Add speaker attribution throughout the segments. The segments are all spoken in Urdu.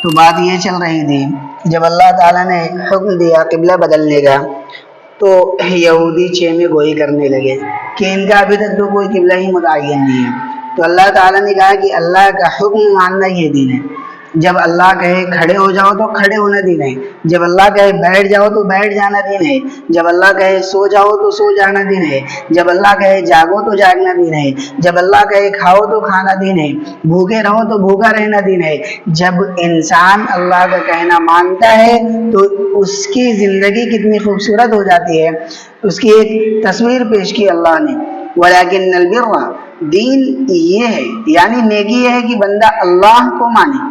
Speaker 1: تو بات یہ چل رہی تھی جب اللہ تعالیٰ نے حکم دیا قبلہ بدلنے کا تو یہودی چیمے گوئی کرنے لگے کہ ان کا ابھی تک تو کوئی قبلہ ہی متعین نہیں ہے۔ تو اللہ تعالیٰ نے کہا کہ اللہ کا حکم ماننا یہ دین ہے۔ جب اللہ کہے کھڑے ہو جاؤ تو کھڑے ہونا دین ہے، جب اللہ کہے بیٹھ جاؤ تو بیٹھ جانا دین ہے، جب اللہ کہے سو جاؤ تو سو جانا دین ہے، جب اللہ کہے جاگو تو جاگنا دین ہے، جب اللہ کہے کھاؤ تو کھانا دین ہے، بھوکے رہو تو بھوکا رہنا دین ہے۔ جب انسان اللہ کا کہنا مانتا ہے تو اس کی زندگی کتنی خوبصورت ہو جاتی ہے۔ اس کی ایک تصویر پیش کی اللہ نے، وَلَكِنَّ الْبِرَّ، دین یہ ہے یعنی نیکی یہ ہے کہ بندہ اللہ کو مانے،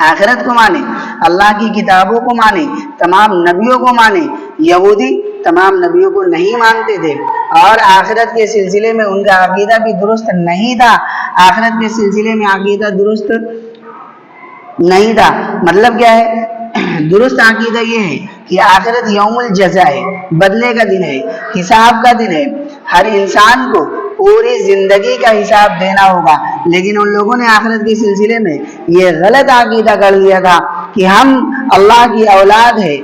Speaker 1: آخرت کو مانے، اللہ کی کتابوں کو مانے، تمام نبیوں کو مانے۔ یہودی تمام نبیوں کو نہیں مانتے تھے اور آخرت کے سلسلے میں ان کا عقیدہ بھی درست نہیں تھا، آخرت کے سلسلے میں عقیدہ درست نہیں تھا۔ مطلب کیا ہے؟ درست عقیدہ یہ ہے کہ آخرت یوم الجزا ہے، بدلے کا دن ہے، حساب کا دن ہے، ہر انسان کو پوری زندگی کا حساب دینا ہوگا۔ لیکن ان لوگوں نے آخرت کے سلسلے میں یہ غلط عقیدہ کر لیا تھا کہ ہم اللہ کی اولاد ہے،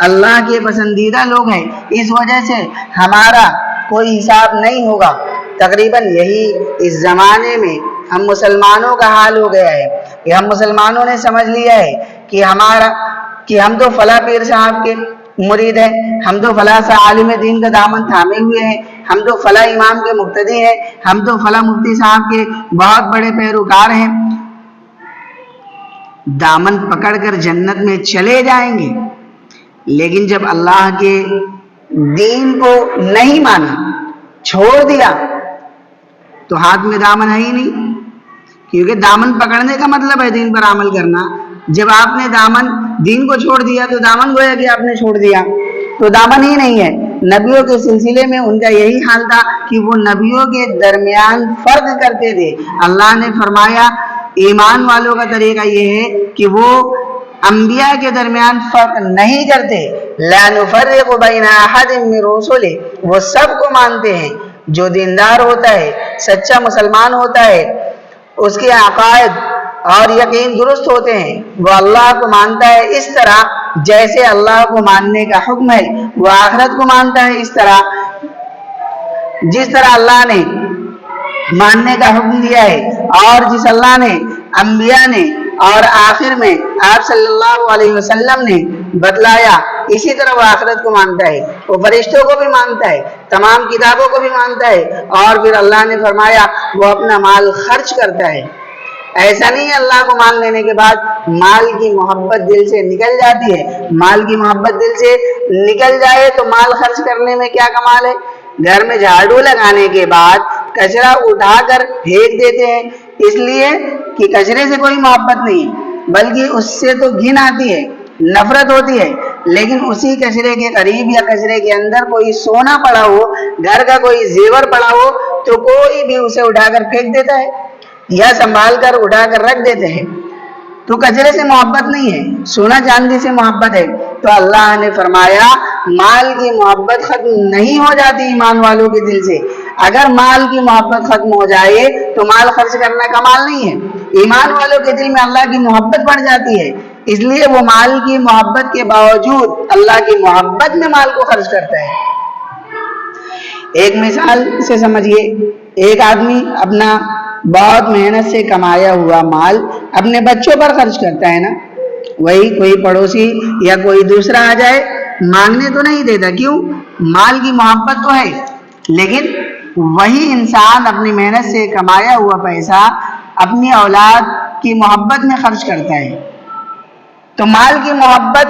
Speaker 1: اللہ کے پسندیدہ لوگ ہیں، اس وجہ سے ہمارا کوئی حساب نہیں ہوگا۔ تقریباً یہی اس زمانے میں ہم مسلمانوں کا حال ہو گیا ہے کہ ہم مسلمانوں نے سمجھ لیا ہے کہ ہم تو فلاں پیر صاحب کے مرید ہیں، ہم تو فلاں عالم دین کا دامن تھامے ہوئے ہیں، ہم تو فلاں امام کے مقتدی ہیں، ہم تو فلاں مفتی صاحب کے بہت بڑے پیروکار ہیں، دامن پکڑ کر جنت میں چلے جائیں گے۔ لیکن جب اللہ کے دین کو نہیں مانا، چھوڑ دیا، تو ہاتھ میں دامن ہے ہی نہیں، کیونکہ دامن پکڑنے کا مطلب ہے دین پر عمل کرنا۔ جب آپ نے دین کو چھوڑ دیا تو دامن گویا کہ آپ نے چھوڑ دیا، تو دامن ہی نہیں ہے۔ نبیوں کے سلسلے میں ان کا یہی حال تھا کہ وہ نبیوں کے درمیان فرق کرتے تھے۔ اللہ نے فرمایا ایمان والوں کا طریقہ یہ ہے کہ وہ انبیاء کے درمیان فرق نہیں کرتے، لا نفرق بین احد من رسلہ، وہ سب کو مانتے ہیں۔ جو دیندار ہوتا ہے، سچا مسلمان ہوتا ہے، اس کے عقائد اور یقین درست ہوتے ہیں، وہ اللہ کو مانتا ہے اس طرح جیسے اللہ کو ماننے کا حکم ہے، وہ آخرت کو مانتا ہے اس طرح جس طرح اللہ نے ماننے کا حکم دیا ہے، اور جس اللہ نے انبیاء نے اور آخر میں آپ صلی اللہ علیہ وسلم نے بتلایا، اسی طرح وہ آخرت کو مانتا ہے، وہ فرشتوں کو بھی مانتا ہے، تمام کتابوں کو بھی مانتا ہے، اور پھر اللہ نے فرمایا وہ اپنا مال خرچ کرتا ہے۔ ایسا نہیں ہے اللہ کو مان لینے کے بعد مال کی محبت دل سے نکل جاتی ہے۔ مال کی محبت دل سے نکل جائے تو مال خرچ کرنے میں کیا کمال ہے؟ گھر میں جھاڑو لگانے کے بعد کچرا اٹھا کر پھینک دیتے ہیں، اس لیے کہ کچرے سے کوئی محبت نہیں، بلکہ اس سے تو گھن آتی ہے، نفرت ہوتی ہے۔ لیکن اسی کچرے کے قریب یا کچرے کے اندر کوئی سونا پڑا ہو، گھر کا کوئی زیور پڑا ہو، تو کوئی بھی اسے اٹھا کر پھینک دیتا ہے یا سنبھال کر اٹھا کر رکھ دیتے ہیں۔ تو کچرے سے محبت نہیں ہے، سونا چاندی سے محبت ہے۔ تو اللہ نے فرمایا مال کی محبت ختم نہیں ہو جاتی ایمان والوں کے دل سے۔ اگر مال کی محبت ختم ہو جائے تو مال خرچ کرنا کمال نہیں ہے۔ ایمان والوں کے دل میں اللہ کی محبت بڑھ جاتی ہے، اس لیے وہ مال کی محبت کے باوجود اللہ کی محبت میں مال کو خرچ کرتا ہے۔ ایک مثال سے سمجھیے، ایک آدمی اپنا بہت محنت سے کمایا ہوا مال اپنے بچوں پر خرچ کرتا ہے نا، وہی کوئی پڑوسی یا کوئی دوسرا آ جائے مانگنے تو نہیں دیتا، کیوں؟ مال کی محبت تو ہے، لیکن وہی انسان اپنی محنت سے کمایا ہوا پیسہ اپنی اولاد کی محبت میں خرچ کرتا ہے۔ تو مال کی محبت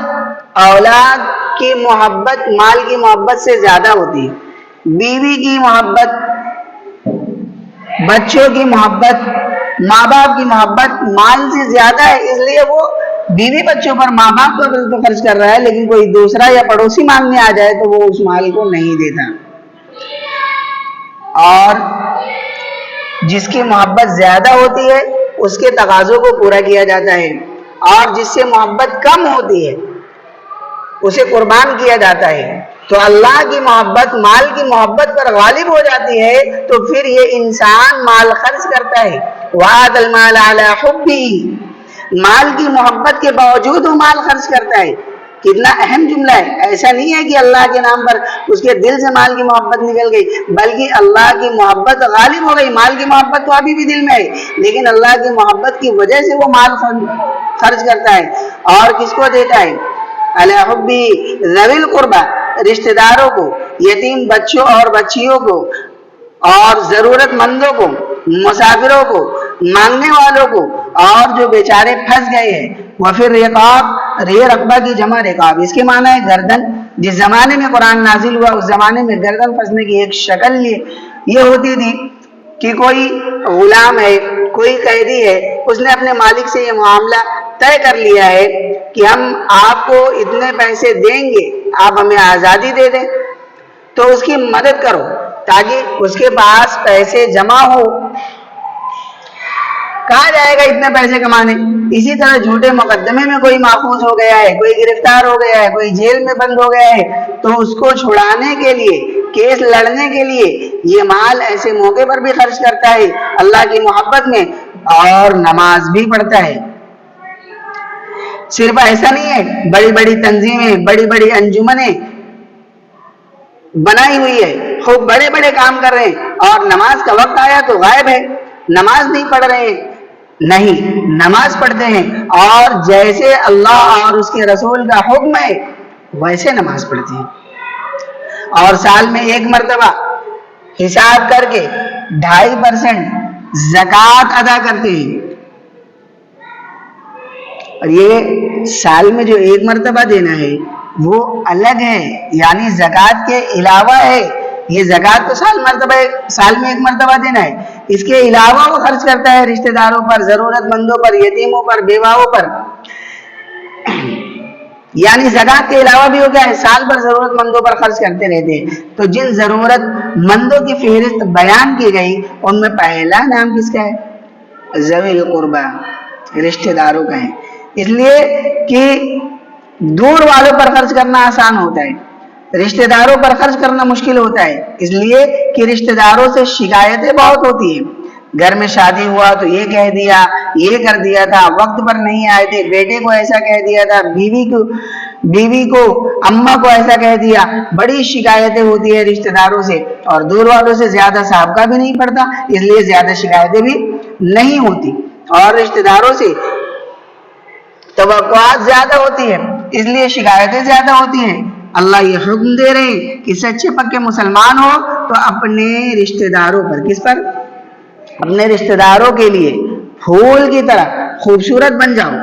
Speaker 1: اولاد کی محبت مال کی محبت سے زیادہ ہوتی ہے، بیوی کی محبت، بچوں کی محبت، ماں باپ کی محبت مال سے زیادہ ہے، اس لیے وہ بیوی بچوں پر ماں باپ پر تو خرچ کر رہا ہے، لیکن کوئی دوسرا یا پڑوسی مانگنے آ جائے تو وہ اس مال کو نہیں دیتا۔ اور جس کی محبت زیادہ ہوتی ہے اس کے تقاضوں کو پورا کیا جاتا ہے، اور جس سے محبت کم ہوتی ہے اسے قربان کیا جاتا ہے۔ تو اللہ کی محبت مال کی محبت پر غالب ہو جاتی ہے، تو پھر یہ انسان مال خرچ کرتا ہے۔ وَآتَى الْمَالَ عَلَى حُبِّهِ، مال کی محبت کے باوجود وہ مال خرچ کرتا ہے. کتنا اہم جملہ ہے. ایسا نہیں ہے کہ اللہ کے نام پر اس کے دل سے مال کی محبت نکل گئی، بلکہ اللہ کی محبت غالب ہو گئی. مال کی محبت تو ابھی بھی دل میں ہے، لیکن اللہ کی محبت کی وجہ سے وہ مال خرچ کرتا ہے. اور کس کو دیتا ہے؟ علی حبی ذوی القربی، رشتہ داروں کو، یتیم بچوں اور بچیوں کو، اور ضرورت مندوں کو، مسافروں کو، مانگنے والوں کو، اور جو بیچارے پھنس گئے ہیں. وفر رقاب، رقبہ کی جمع رقاب، اس کے معنی ہے گردن. جس زمانے میں قرآن نازل ہوا اس زمانے میں گردن پھنسنے کی ایک شکل یہ ہوتی تھی کہ کوئی غلام ہے، کوئی قیدی ہے، اس نے اپنے مالک سے یہ معاملہ طے کر لیا ہے کہ ہم آپ کو اتنے پیسے دیں گے، آپ ہمیں آزادی دے دیں، تو اس کی مدد کرو تاکہ اس کے پاس پیسے جمع ہو. کہاں جائے گا اتنے پیسے کمانے؟ اسی طرح جھوٹے مقدمے میں کوئی ماخوذ ہو گیا ہے، کوئی گرفتار ہو گیا ہے، کوئی جیل میں بند ہو گیا ہے، تو اس کو چھڑانے کے لیے، کیس لڑنے کے لیے یہ مال ایسے موقع پر بھی خرچ کرتا ہے اللہ کی محبت میں، اور نماز بھی پڑھتا ہے. صرف ایسا نہیں ہے، بڑی بڑی تنظیمیں، بڑی بڑی انجمنیں بنائی ہوئی ہے، خوب بڑے بڑے کام کر رہے ہیں، اور نماز کا وقت آیا تو غائب ہے، نماز نہیں پڑھ رہے ہیں. نہیں، نماز پڑھتے ہیں، اور جیسے اللہ اور اس کے رسول کا حکم ہے ویسے نماز پڑھتے ہیں. اور سال میں ایک مرتبہ حساب کر کے 2.5% زکوٰۃ ادا کرتے ہیں. اور یہ سال میں جو ایک مرتبہ دینا ہے وہ الگ ہے، یعنی زکوٰۃ کے علاوہ ہے. یہ زکوٰۃ تو سال میں ایک مرتبہ دینا ہے، اس کے علاوہ وہ خرچ کرتا ہے رشتہ داروں پر، ضرورت مندوں پر، یتیموں پر، بیواؤں پر. یعنی زکوٰۃ کے علاوہ بھی ہو گیا ہے، سال بھر ضرورت مندوں پر خرچ کرتے رہتے ہیں. تو جن ضرورت مندوں کی فہرست بیان کی گئی ان میں پہلا نام کس کا ہے؟ ذوی القربی، رشتہ داروں کا ہے. اس لیے کہ دور والوں پر خرچ کرنا آسان ہوتا ہے، رشتہ داروں پر خرچ کرنا مشکل ہوتا ہے. اس لیے کہ رشتہ داروں سے شکایتیں بہت ہوتی ہیں. گھر میں شادی ہوا تو یہ کہہ دیا، یہ کر دیا تھا، وقت پر نہیں آئے تھے، بیٹے کو ایسا کہہ دیا تھا، بیوی کو اماں کو ایسا کہہ دیا. بڑی شکایتیں ہوتی ہیں رشتہ داروں سے، اور دور والوں سے زیادہ صاحب کا بھی نہیں پڑتا، اس لیے زیادہ شکایتیں بھی نہیں ہوتی. اور رشتہ داروں سے توقعات زیادہ ہوتی ہیں، اس لیے شکایتیں زیادہ ہوتی ہیں. اللہ یہ حکم دے رہے ہیں کہ سچے پکے مسلمان ہو تو اپنے رشتہ داروں پر، کس پر؟ اپنے رشتہ داروں کے لیے پھول کی طرح خوبصورت بن جاؤ.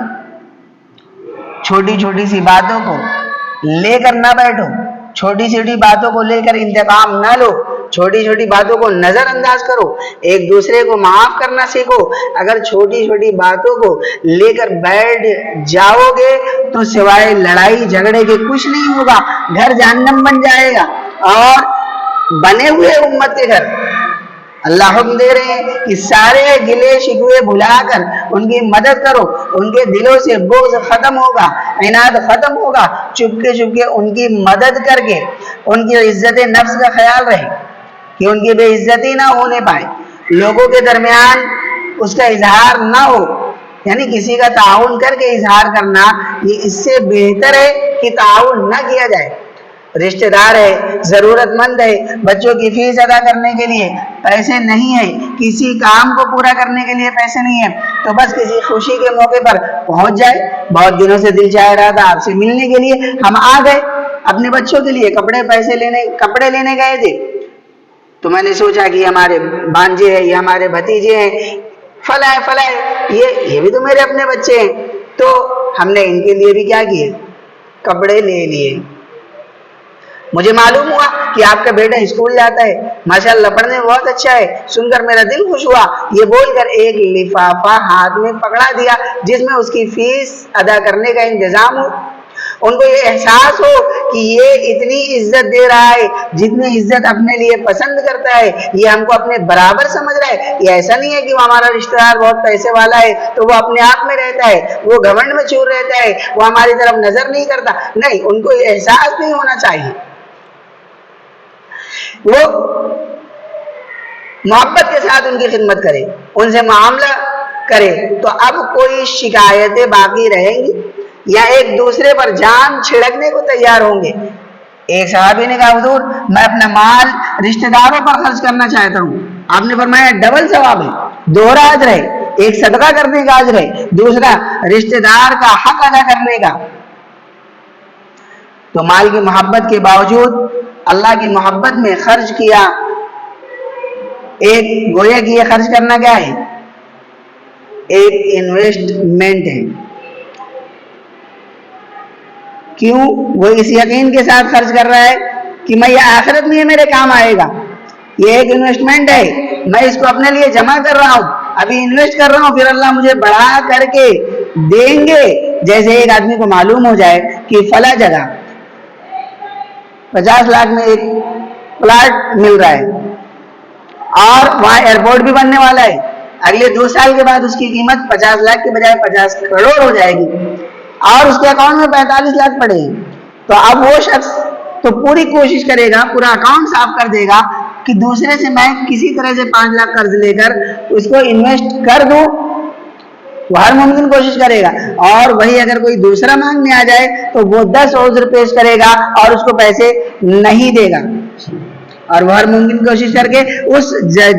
Speaker 1: چھوٹی چھوٹی سی باتوں کو لے کر نہ بیٹھو، چھوٹی چھوٹی باتوں کو لے کر انتقام نہ لو، چھوٹی چھوٹی باتوں کو نظر انداز کرو، ایک دوسرے کو معاف کرنا سیکھو. اگر چھوٹی چھوٹی باتوں کو لے کر بیٹھ جاؤ گے تو سوائے لڑائی جھگڑے کے کچھ نہیں ہوگا، گھر جہنم بن جائے گا. اور بنے ہوئے امت کے گھر اللہ حکم دے رہے ہیں کہ سارے گلے شکوے بھلا کر ان کی مدد کرو، ان کے دلوں سے بغض ختم ہوگا، عناد ختم ہوگا. چپکے چپکے ان کی مدد کر کے ان کی عزت نفس کا خیال رہے کہ ان کی بے عزتی نہ ہونے پائے، لوگوں کے درمیان اس کا اظہار نہ ہو. یعنی کسی کا تعاون کر کے اظہار کرنا یہ اس سے بہتر ہے کہ تعاون نہ کیا جائے. رشتہ دار ہے، ضرورت مند ہے، بچوں کی فیس ادا کرنے کے لیے پیسے نہیں ہیں، کسی کام کو پورا کرنے کے لیے پیسے نہیں ہیں، تو بس کسی خوشی کے موقع پر پہنچ جائے. بہت دنوں سے دل چاہ رہا تھا آپ سے ملنے کے لیے، ہم آ گئے. اپنے بچوں کے لیے کپڑے لینے گئے تھے، تو میں نے سوچا کہ ہمارے بانجے ہیں، یہ ہمارے بھتیجے ہیں، فلاں یہ بھی تو میرے اپنے بچے ہیں. تو ہم نے ان کے لیے بھی کیا کیے؟ کپڑے لے لیے. مجھے معلوم ہوا کہ آپ کا بیٹا اسکول جاتا ہے، ماشاءاللہ پڑھنے میں بہت اچھا ہے، سن کر میرا دل خوش ہوا. یہ بول کر ایک لفافہ ہاتھ میں پکڑا دیا جس میں اس کی فیس ادا کرنے کا انتظام ہو. ان کو یہ احساس ہو کہ یہ اتنی عزت دے رہا ہے جتنی عزت اپنے لیے پسند کرتا ہے، یہ ہم کو اپنے برابر سمجھ رہا ہے. یہ ایسا نہیں ہے کہ وہ ہمارا رشتہ دار بہت پیسے والا ہے تو وہ اپنے آپ میں رہتا ہے، وہ گھمنڈ میں چور رہتا ہے، وہ ہماری طرف نظر نہیں کرتا. نہیں، ان کو یہ احساس نہیں ہونا چاہیے. وہ محبت کے ساتھ ان کی خدمت کرے، ان سے معاملہ کرے تو اب کوئی شکایتیں باقی رہیں گی یا ایک دوسرے پر جان چھڑکنے کو تیار ہوں گے؟ ایک صحابی نے کہا حضور میں اپنا مال رشتہ داروں پر خرچ کرنا چاہتا ہوں. آپ نے فرمایا ڈبل ثواب ہے, دوہرا اجر ہے, ایک صدقہ کرنے کا اجر ہے, دوسرا رشتہ دار کا حق ادا کرنے کا. تو مال کی محبت کے باوجود اللہ کی محبت میں خرچ کیا. ایک گویا کہ یہ خرچ کرنا کیا ہے؟ ایک انویسٹمنٹ ہے. کیوں؟ وہ اس یقین کے ساتھ خرچ کر رہا ہے کہ میں یہ آخرت میں یہ میرے کام آئے گا. یہ ایک انویسٹمنٹ ہے, میں اس کو اپنے لیے جمع کر رہا ہوں, ابھی انویسٹ کر رہا ہوں, پھر اللہ مجھے بڑھا کر کے دیں گے. جیسے ایک آدمی کو معلوم ہو جائے کہ فلاں جگہ 50 لاکھ میں ایک پلاٹ مل رہا ہے اور وہاں ایئرپورٹ بھی بننے والا ہے, اگلے 2 سال کے بعد اس کی قیمت 50 لاکھ کے بجائے 50 کروڑ ہو جائے گی اور اس کے اکاؤنٹ میں 45 لاکھ پڑے ہیں. تو اب وہ شخص تو پوری کوشش کرے گا, پورا اکاؤنٹ صاف کر دے گا کہ دوسرے سے میں کسی طرح سے 5 لاکھ قرض لے کر اس کو انویسٹ کر دوں. وہ ہر ممکن کوشش کرے گا. اور وہی اگر کوئی دوسرا مانگنے آ جائے تو وہ 10 عذر پیش کرے گا اور اس کو پیسے نہیں دے گا, اور وہ ہر ممکن کوشش کر کے اس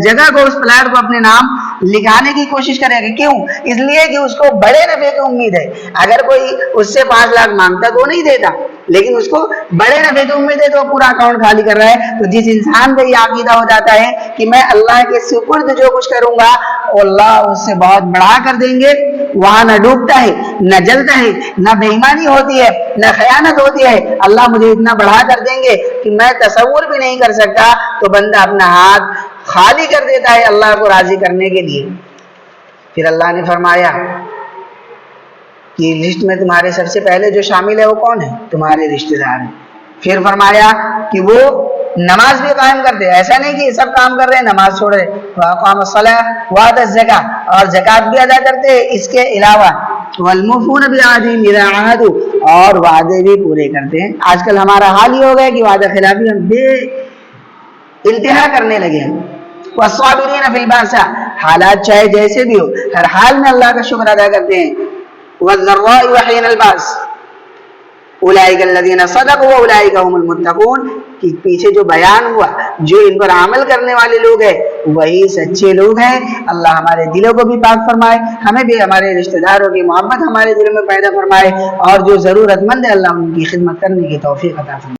Speaker 1: جگہ کو, اس پلاٹ کو اپنے نام لکھانے کی کوشش کرے گا. کیوں؟ اس لیے کہ اس کو بڑے نفع کی امید ہے. اگر کوئی اس سے 5 لاکھ مانگتا تو وہ نہیں دیتا, لیکن اس کو بڑے نفع کی امید ہے تو وہ پورا اکاؤنٹ خالی کر رہا ہے. تو جس انسان کا یہ عقیدہ ہو جاتا ہے کہ میں اللہ کے سپرد جو کچھ کروں گا اللہ اس سے بہت بڑھا کر دیں گے, وہاں نہ ڈوبتا ہے, نہ جلتا ہے, نہ بے ایمانی ہوتی ہے, نہ خیانت ہوتی ہے. اللہ مجھے اتنا بڑھا کر دیں گے کہ میں تصور بھی نہیں کر سکتا. تو بندہ اپنا ہاتھ خالی کر دیتا ہے اللہ کو راضی کرنے کے لیے. پھر اللہ نے فرمایا کہ لسٹ میں تمہارے سب سے پہلے جو شامل ہے وہ کون ہے؟ تمہارے رشتہ دار ہیں. پھر فرمایا کہ وہ نماز بھی قائم کرتے ہیں. ایسا نہیں کہ سب کام کر رہے ہیں نماز چھوڑ رہے, وَأَقَامَ الصَّلَاةَ وَآتَى الزَّكَاةَ, اور زکات بھی ادا کرتے ہیں. اس کے علاوہ وَالْمُوفُونَ بِعَهْدِهِمْ إِذَا عَاهَدُوا, اور وعدے بھی پورے کرتے ہیں. آج کل ہمارا حال یہ ہو گیا کہ وعدہ خلافی ہم بے انتہا کرنے لگے ہیں. وَالصَّابِرِينَ فِي الْبَأْسَاءِ, حالات چاہے جیسے بھی ہو ہر حال میں اللہ کا شکر ادا کرتے ہیں. وَالضَّرَّاءِ وَحِينَ الْبَأْسِ اولئک الذین صدقوا واولئک هم المتقون, کہ پیچھے جو بیان ہوا جو ان پر عمل کرنے والے لوگ ہیں وہی سچے لوگ ہیں. اللہ ہمارے دلوں کو بھی پاک فرمائے, ہمیں بھی ہمارے رشتہ داروں کی محبت ہمارے دلوں میں پیدا فرمائے, اور جو ضرورت مند ہے اللہ ان کی خدمت کرنے کی توفیق عطا فرمائے.